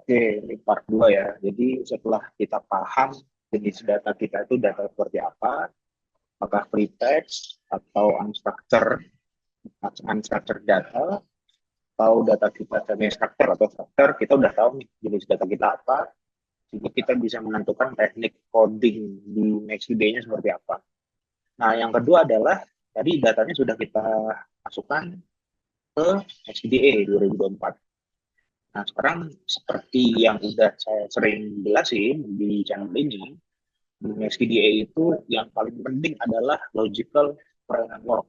Oke, ini part 2 ya. Jadi setelah kita paham jenis data kita itu data seperti apa, apakah free text atau unstructured data, atau data kita semi-structured atau structured, kita udah tahu nih jenis data kita apa, sehingga kita bisa menentukan teknik coding di MaxDB-nya seperti apa. Nah, yang kedua adalah tadi datanya sudah kita masukkan ke XDA 2024. Nah, sekarang seperti yang udah saya sering jelasin di channel ini, di XDA itu yang paling penting adalah logical framework.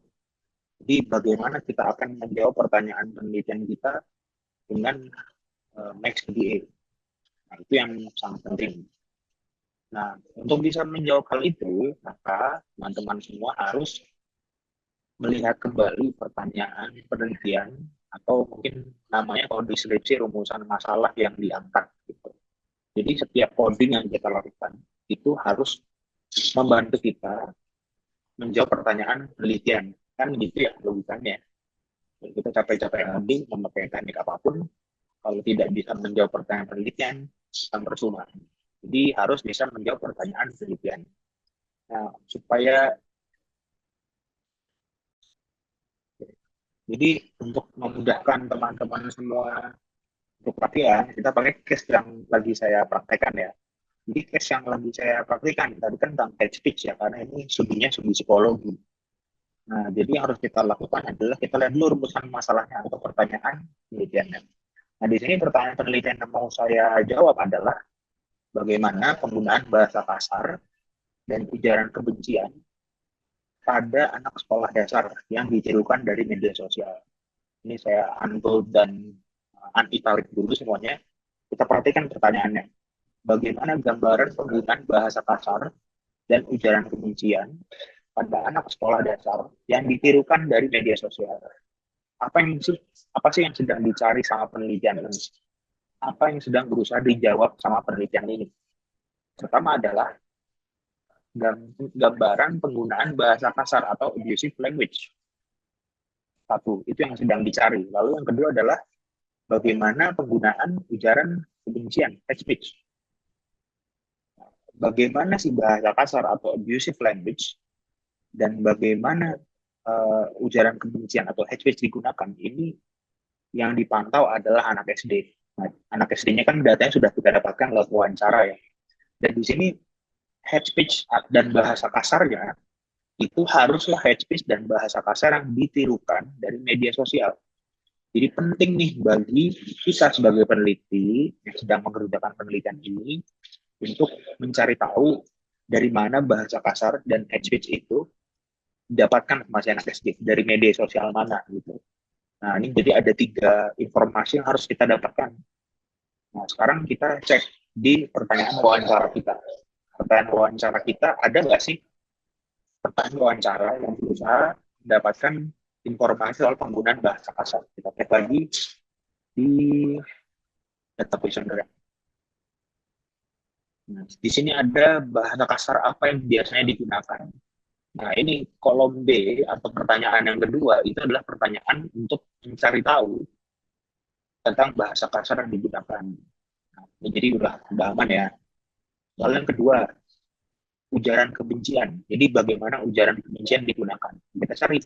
Jadi bagaimana kita akan menjawab pertanyaan penelitian kita dengan MaxDA. Nah, itu yang sangat penting. Nah, untuk bisa menjawab hal itu, maka teman-teman semua harus melihat kembali pertanyaan penelitian atau mungkin namanya kalau deskripsi rumusan masalah yang diangkat gitu. Jadi setiap coding yang kita lakukan itu harus membantu kita menjawab pertanyaan penelitian. Kan gitu ya logikanya. Jadi kita capek-capek coding memakai teknik apapun, kalau tidak bisa menjawab pertanyaan penelitian, akan percuma. Jadi harus bisa menjawab pertanyaan penelitian. Nah, supaya jadi untuk memudahkan teman-teman semua untuk latihan, kita pakai case yang lagi saya praktekkan ya. Jadi case yang lagi saya praktekkan tadi kan tentang hate speech ya, karena ini studinya studi psikologi. Nah, jadi yang harus kita lakukan adalah kita lihat dulu rumusan masalahnya atau pertanyaan penelitiannya. Nah, di sini pertanyaan penelitian yang mau saya jawab adalah bagaimana penggunaan bahasa kasar dan ujaran kebencian pada anak sekolah dasar yang ditirukan dari media sosial. Ini saya unbold dan unitalic dulu semuanya. Kita perhatikan pertanyaannya. Bagaimana gambaran penggunaan bahasa kasar dan ujaran kebencian pada anak sekolah dasar yang ditirukan dari media sosial? Apa yang apa sih yang sedang dicari sama penelitian ini? Apa yang sedang berusaha dijawab sama penelitian ini? Pertama adalah gambaran penggunaan bahasa kasar atau abusive language. Satu, itu yang sedang dicari. Lalu yang kedua adalah bagaimana penggunaan ujaran kebencian, hate speech. Bagaimana sih bahasa kasar atau abusive language dan bagaimana ujaran kebencian atau hate speech digunakan, ini yang dipantau adalah anak SD. Nah, anak SD-nya kan datanya sudah kita dapatkan lewat wawancara ya. Dan di sini hate speech dan bahasa kasarnya itu haruslah hate speech dan bahasa kasar yang ditirukan dari media sosial. Jadi penting nih bagi kita sebagai peneliti yang sedang mengerjakan penelitian ini untuk mencari tahu dari mana bahasa kasar dan hate speech itu didapatkan masih anak SD, dari media sosial mana gitu. Nah, ini jadi ada 3 informasi yang harus kita dapatkan. Nah, sekarang kita cek di pertanyaan wawancara kita. Pertanyaan wawancara kita ada nggak sih pertanyaan wawancara yang berusaha mendapatkan informasi soal penggunaan bahasa kasar? Kita cek lagi di data questionnaire. Nah, di sini ada bahasa kasar apa yang biasanya digunakan. Nah, ini kolom B atau pertanyaan yang kedua itu adalah pertanyaan untuk mencari tahu tentang bahasa kasar yang digunakan. Nah, jadi udah aman ya. Lalu yang kedua, ujaran kebencian. Jadi bagaimana ujaran kebencian digunakan. Kita cari,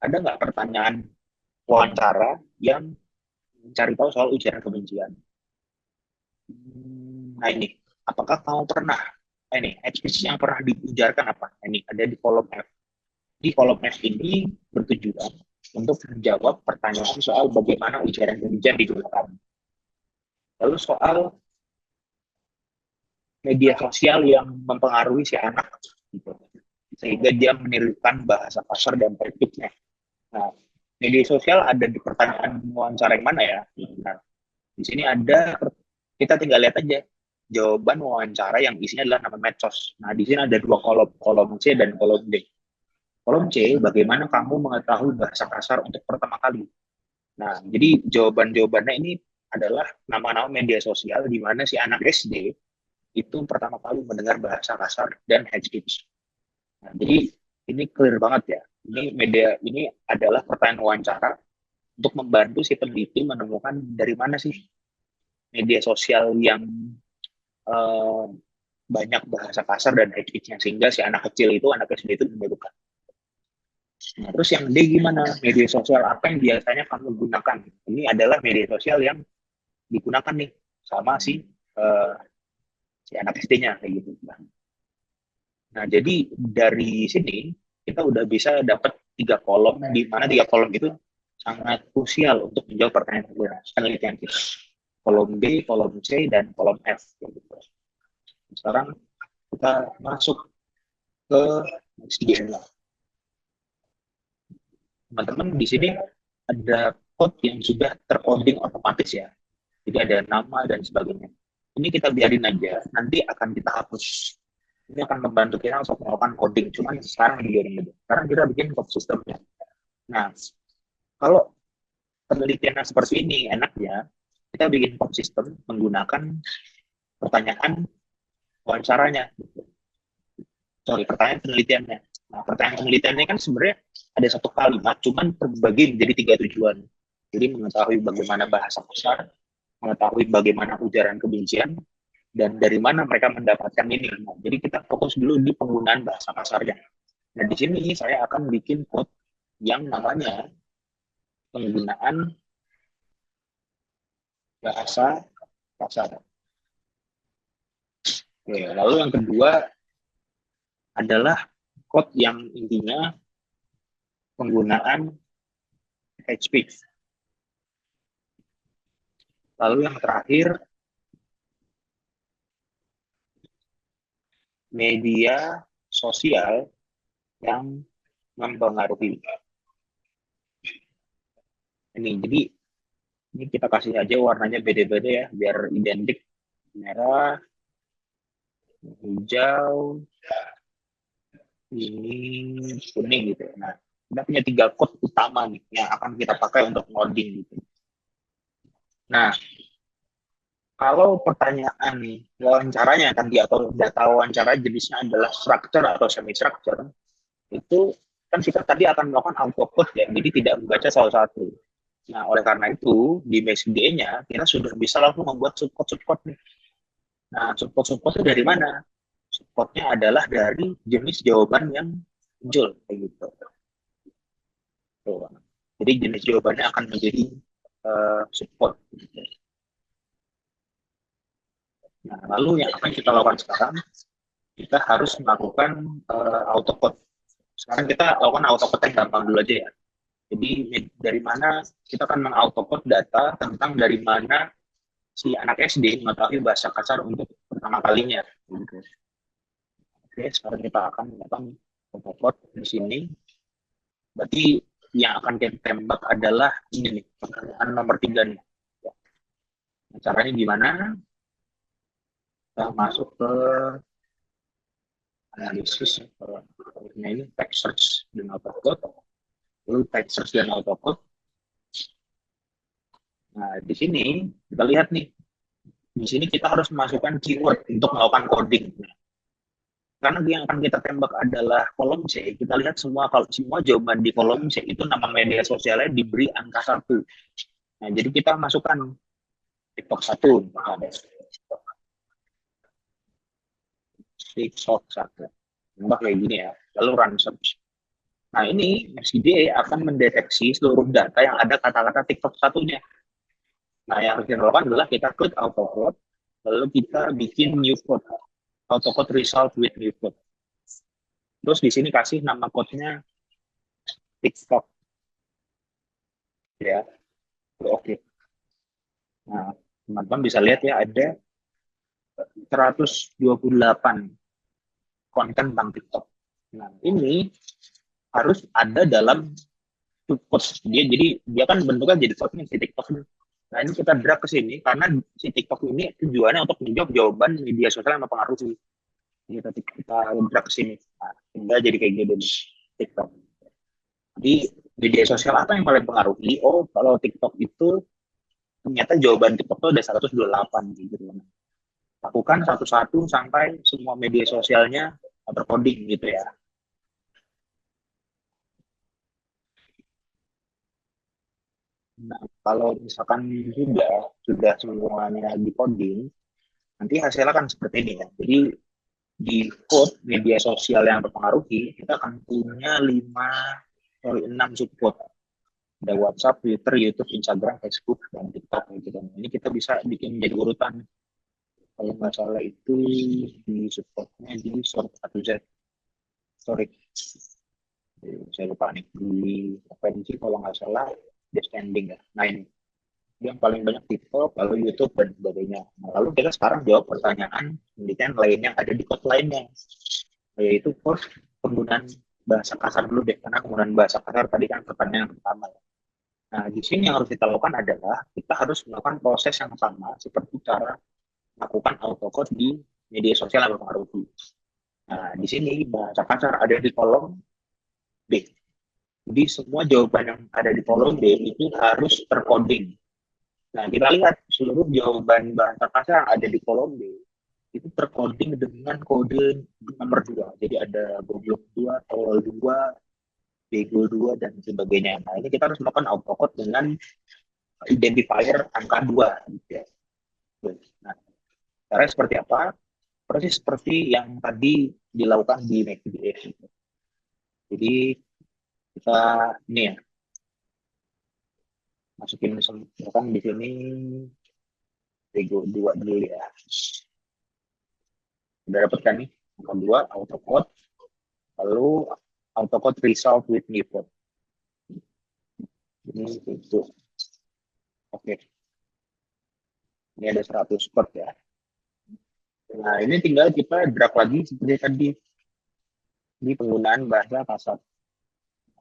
ada nggak pertanyaan wawancara yang mencari tahu soal ujaran kebencian. Nah ini, apakah kamu pernah, ini, ekspresi yang pernah diujarkan apa? Ini ada di kolom F. Di kolom F ini bertujuan untuk menjawab pertanyaan soal bagaimana ujaran kebencian digunakan. Lalu soal media sosial yang mempengaruhi si anak, gitu. Sehingga dia menirukan bahasa kasar dan praktiknya. Nah, media sosial ada di pertanyaan wawancara yang mana ya? Nah, di sini ada, kita tinggal lihat aja jawaban wawancara yang isinya adalah nama medsos. Nah, di sini ada 2 kolom, kolom C dan kolom D. Kolom C, bagaimana kamu mengetahui bahasa kasar untuk pertama kali? Nah, jadi jawaban-jawabannya ini adalah nama-nama media sosial di mana si anak SD itu pertama kali mendengar bahasa kasar dan hate speech. Nah, jadi ini clear banget ya. Ini media ini adalah pertanyaan wawancara untuk membantu si peneliti menemukan dari mana sih media sosial yang eh, banyak bahasa kasar dan hate speech-nya, sehingga si anak kecil itu, anak SD itu menjatuhkan. Nah, terus yang D gimana? Media sosial apa yang biasanya kamu gunakan? Ini adalah media sosial yang digunakan nih sama eh, si anak SD-nya kayak gitu. Nah, jadi dari sini kita udah bisa dapat 3 kolom, di mana 3 kolom itu sangat krusial untuk menjawab pertanyaan penelitian kita. Kolom B, kolom C, dan kolom F. Gitu. Sekarang kita masuk ke SDN. Teman-teman di sini ada code yang sudah tercoding otomatis ya. Jadi ada nama dan sebagainya. Ini kita biarin aja, nanti akan kita hapus. Ini akan membantu kita untuk melakukan coding. Cuman sekarang dibiarin aja. Sekarang kita bikin code sistemnya. Nah, kalau penelitiannya seperti ini, enaknya kita bikin code system menggunakan pertanyaan wawancaranya. Sorry, pertanyaan penelitiannya. Nah, pertanyaan penelitiannya kan sebenarnya ada satu kalimat, cuman terbagi menjadi 3 tujuan. Jadi mengetahui bagaimana bahasa kasar, mengetahui bagaimana ujaran kebencian, dan dari mana mereka mendapatkan ini. Nah, jadi kita fokus dulu di penggunaan bahasa kasarnya. Nah, di sini saya akan bikin code yang namanya penggunaan bahasa kasar. Oke, lalu yang kedua adalah code yang intinya penggunaan hate speech. Lalu yang terakhir, media sosial yang mempengaruhi. Ini, jadi ini kita kasih aja warnanya beda-beda ya, biar identik. Merah, hijau, ini kuning gitu. Nah, kita punya 3 code utama nih yang akan kita pakai untuk ngoding gitu. Nah, kalau pertanyaan nih, wawancaranya tadi atau data wawancara jenisnya adalah structure atau semi structure, itu kan kita tadi akan melakukan autocode ya, jadi tidak membaca salah satu. Nah, oleh karena itu di BSD-nya kita sudah bisa langsung membuat subcode-subcode nih. Nah, subcode-subcode itu dari mana? Subcode-nya adalah dari jenis jawaban yang muncul kayak gitu. Tuh. Jadi jenis jawabannya akan menjadi subcode. Nah, lalu yang akan kita lakukan sekarang, kita harus melakukan autocode. Sekarang kita lakukan autocode yang gampang dulu aja ya. Jadi dari mana kita akan mengautoput data tentang dari mana si anak SD mengetahui bahasa kasar untuk pertama kalinya. Gitu. Oke, sekarang kita akan melakukan autoput di sini. Berarti yang akan kita tembak adalah ini nih, pertanyaan nomor 3 nih. Ya. Nah, caranya gimana? Kita masuk ke analisis. Nah, ini text search dan autocode. Lalu text search dan autocode. Nah, di sini kita lihat nih, di sini kita harus memasukkan keyword untuk melakukan coding. Karena yang akan kita tembak adalah kolom C, kita lihat semua kalau semua jawaban di kolom C itu nama media sosialnya diberi angka 1. Nah, jadi kita masukkan TikTok 1, ada TikTok 1. Tembak kayak gini ya, lalu run search. Nah, ini MCDA akan mendeteksi seluruh data yang ada kata-kata TikTok 1-nya. Nah, yang harus kita lakukan adalah kita klik autocode, lalu kita bikin new code. Autocode result with new code. Terus di sini kasih nama code-nya TikTok. Ya, oke. Nah, teman-teman bisa lihat ya ada 128 konten tentang TikTok. Nah, ini harus ada dalam code dia. Jadi dia kan bentuknya jadi code si TikTok. Nah, ini kita drag ke sini karena si TikTok ini tujuannya untuk menjawab jawaban media sosial yang mempengaruhi. Kita drag ke sini. Nah, sehingga jadi kayak gini TikTok. Jadi media sosial apa yang paling pengaruhi? Oh, kalau TikTok itu ternyata jawaban TikTok itu ada 128 gitu. Lakukan satu-satu sampai semua media sosialnya tercoding gitu ya. Nah, kalau misalkan sudah semuanya di coding, nanti hasilnya kan seperti ini ya. Jadi di code media sosial yang terpengaruhi, kita akan punya 6 subcode. Ada WhatsApp, Twitter, YouTube, Instagram, Facebook, dan TikTok gitu. Ini kita bisa bikin jadi urutan. Kalau nggak salah itu di subcode-nya di sort 1Z. Sorry, saya lupa nih. Di referensi kalau nggak salah descending ya. Nah ini yang paling banyak TikTok, lalu YouTube dan sebagainya. Nah, lalu kita sekarang jawab pertanyaan penelitian lain yang ada di code lainnya, yaitu code penggunaan bahasa kasar dulu deh, karena penggunaan bahasa kasar tadi kan pertanyaan yang pertama. Nah, di sini yang harus kita lakukan adalah kita harus melakukan proses yang sama seperti cara melakukan autocode di media sosial yang berpengaruh. Nah, di sini bahasa kasar ada di kolom B. Jadi semua jawaban yang ada di kolom B itu harus tercoding. Nah, kita lihat seluruh jawaban bahasa kasar yang ada di kolom B itu tercoding dengan kode nomor 2. Jadi ada goblok 2, tolol 2, bego 2, dan sebagainya. Nah, ini kita harus melakukan autocode dengan identifier angka 2. Gitu ya. Nah, caranya seperti apa? Persis seperti yang tadi dilakukan di Next.js. Jadi kita ini ya, masukin misalkan di sini bego 2 dulu ya. Udah dapat kan nih? Angka 2, autocode. Lalu autocode result with new code. Ini itu. Oke. Ini ada 100 code ya. Nah, ini tinggal kita drag lagi seperti tadi di penggunaan bahasa kasar.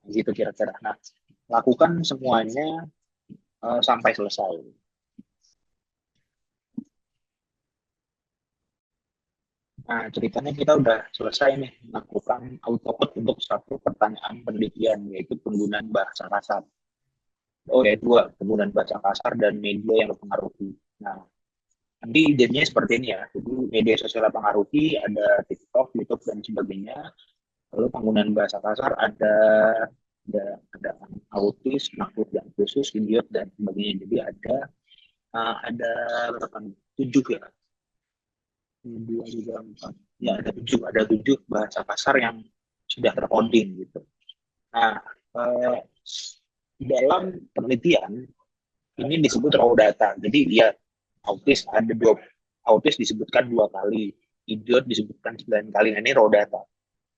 Gitu kira-kira. Nah, lakukan semuanya sampai selesai. Nah, ceritanya kita udah selesai nih melakukan autocode untuk satu pertanyaan penelitian, yaitu penggunaan bahasa kasar. Oh ya, dua, penggunaan bahasa kasar dan media yang mempengaruhi. Nah, nanti idenya seperti ini ya. Jadi media sosial yang mempengaruhi ada TikTok, YouTube, dan sebagainya. Lalu penggunaan bahasa kasar ada autis, makhluk yang khusus, idiot, dan sebagainya. Jadi ada berapa nih? 7 ya. Dua, tiga, empat. Ya, ada tujuh bahasa kasar yang sudah tercoding gitu. Nah, eh, dalam penelitian ini disebut raw data. Jadi ya autis disebutkan 2 kali, idiot disebutkan 9 kali. Nah, ini raw data.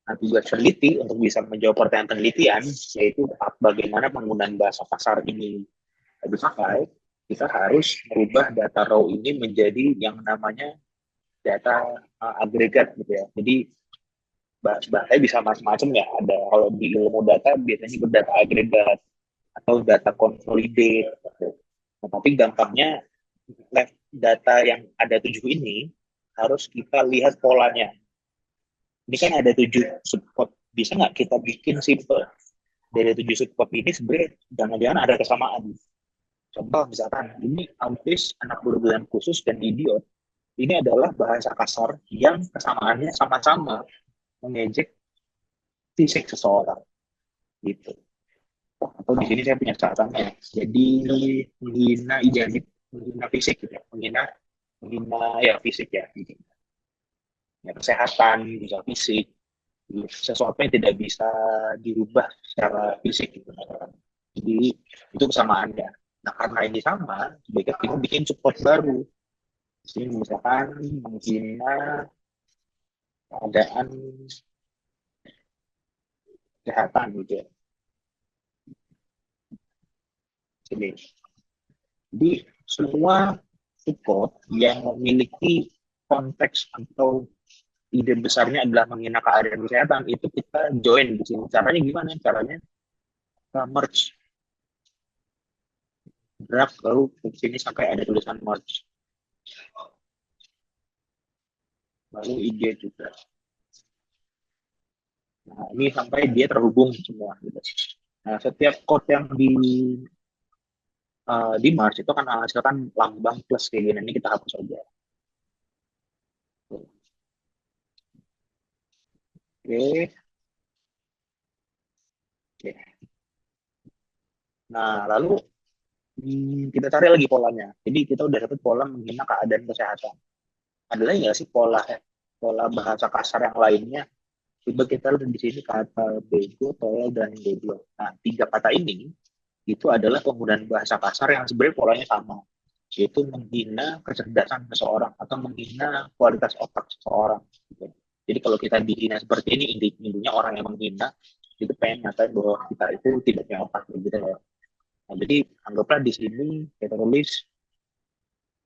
Nah, tugas peneliti untuk bisa menjawab pertanyaan penelitian yaitu bagaimana penggunaan bahasa kasar ini dipakai. Kita harus merubah data raw ini menjadi yang namanya data agregat gitu ya. Jadi bahasanya bisa macam-macam ya. Ada kalau di ilmu data biasanya berdata agregat atau data consolidate. Gitu. Nah, tapi gampangnya data yang ada 7 ini harus kita lihat polanya. Ini kan ada 7 subcode. Bisa nggak kita bikin simple? Dari 7 subcode ini sebenarnya jangan-jangan ada kesamaan. Contoh misalkan ini autis, anak berkebutuhan khusus, dan idiot. Ini adalah bahasa kasar yang kesamaannya sama-sama mengejek fisik seseorang gitu. Atau di sini saya punya catatannya. Jadi menghina identik, menghina fisik gitu ya. Menghina ya fisik ya. Ya, kesehatan, bisa fisik, sesuatu yang tidak bisa dirubah secara fisik gitu. Jadi itu kesamaannya. Nah, karena ini sama, kita bikin support baru. Jadi misalkan menghina keadaan kesehatan gitu ya. Jadi semua support yang memiliki konteks atau ide besarnya adalah menghina keadaan kesehatan, itu kita join di sini. Caranya gimana? Caranya kita merge draft, lalu di sini sampai ada tulisan merge, lalu ide juga. Nah, ini sampai dia terhubung semua gitu. Nah, setiap code yang di Mars itu kan menghasilkan lambang plus kayak gini. Ini kita hapus aja. Oke. Oke. Nah, lalu Kita cari lagi polanya. Jadi kita udah dapat pola menghina keadaan kesehatan. Ada lagi nggak sih pola pola bahasa kasar yang lainnya? Coba kita lihat di sini kata bego, tolol, dan goblok. Nah, tiga kata ini itu adalah penggunaan bahasa kasar yang sebenarnya polanya sama, yaitu menghina kecerdasan seseorang atau menghina kualitas otak seseorang. Gitu. Jadi kalau kita dihina seperti ini, intinya orang yang menghina itu pengen ngatain bahwa kita itu tidak punya otak gitu ya. Nah, jadi anggaplah di sini kita tulis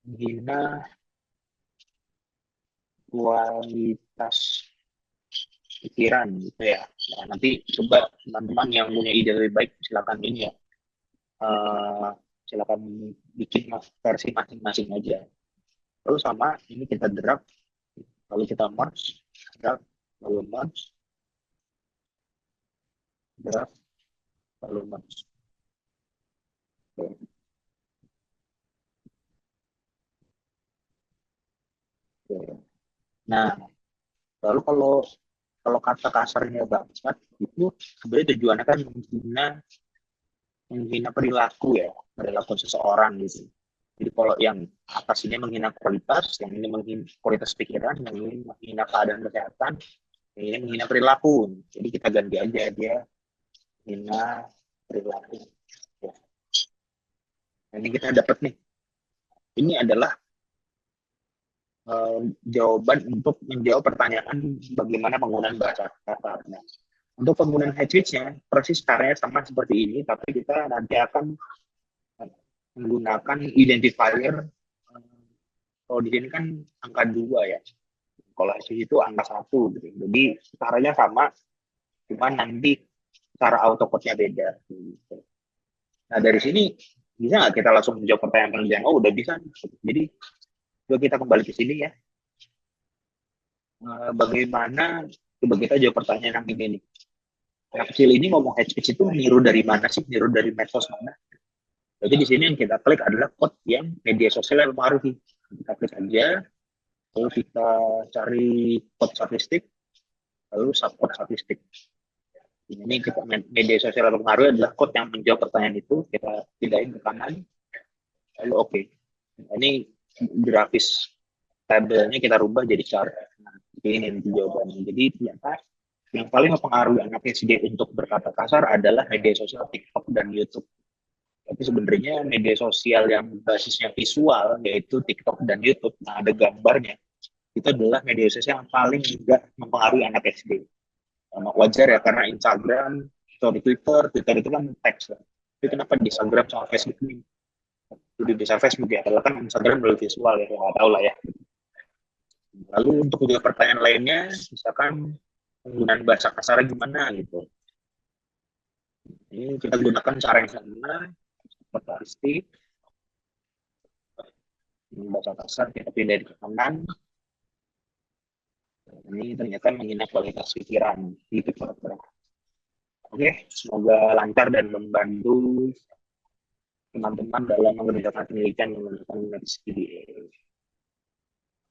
menghina kualitas pikiran gitu ya. Nah, nanti coba teman-teman yang punya ide lebih baik silakan ini ya, eh, silakan bikin versi masing-masing aja. Lalu sama ini kita drag, lalu kita merge, drag, lalu merge, drag, lalu merge. Oke. Oke. Nah, lalu kalau kalau kata kasarnya bangsat itu sebenarnya tujuannya kan menghina menghina perilaku ya, perilaku seseorang gitu. Jadi kalau yang atas ini menghina kualitas, yang ini menghina kualitas pikiran, yang ini menghina keadaan kesehatan, yang ini menghina perilaku. Jadi kita ganti aja dia menghina perilaku. Ya. Nah, ini kita dapat nih. Ini adalah jawaban untuk menjawab pertanyaan bagaimana penggunaan bahasa kata. Nah, untuk penggunaan head switch-nya, persis caranya sama seperti ini, tapi kita nanti akan menggunakan identifier. Kalau di sini kan angka 2 ya. Kalau di itu angka 1 gitu. Jadi caranya sama, cuma nanti cara autocode-nya beda. Gitu. Nah, dari sini bisa nggak kita langsung menjawab pertanyaan-pertanyaan? Oh, udah bisa. Jadi, coba kita kembali ke sini ya. Bagaimana, coba kita jawab pertanyaan yang ini nih. Anak kecil ini ngomong head speech itu niru dari mana sih? Niru dari medsos mana? Jadi di sini yang kita klik adalah code yang media sosial yang mempengaruhi. Kita klik aja, lalu kita cari code statistik, lalu subcode statistik. Ini kita media sosial yang mempengaruhi adalah code yang menjawab pertanyaan itu. Kita pindahin ke kanan, lalu oke. Okay. Ini grafis tabelnya kita rubah jadi chart. Nah, ini jawabannya. Jadi ternyata yang paling mempengaruhi anak SD untuk berkata kasar adalah media sosial TikTok dan YouTube. Tapi sebenarnya media sosial yang basisnya visual, yaitu TikTok dan YouTube, nah ada gambarnya, itu adalah media sosial yang paling juga mempengaruhi anak SD. Wajar ya, karena Instagram, atau di Twitter, Twitter itu kan teks. Tapi kenapa di Instagram sama Facebook ini lebih bisa Facebook ya? Karena kan Instagram lebih visual ya, nggak tahu lah ya. Lalu untuk juga pertanyaan lainnya, misalkan penggunaan bahasa kasar gimana gitu. Ini kita gunakan cara yang sama, statistik, bahasa kasar kita pilih di kanan. Ini ternyata menghina kualitas pikiran. Itu kira-kira. Oke, semoga lancar dan membantu teman-teman dalam mengerjakan penelitian yang menggunakan metode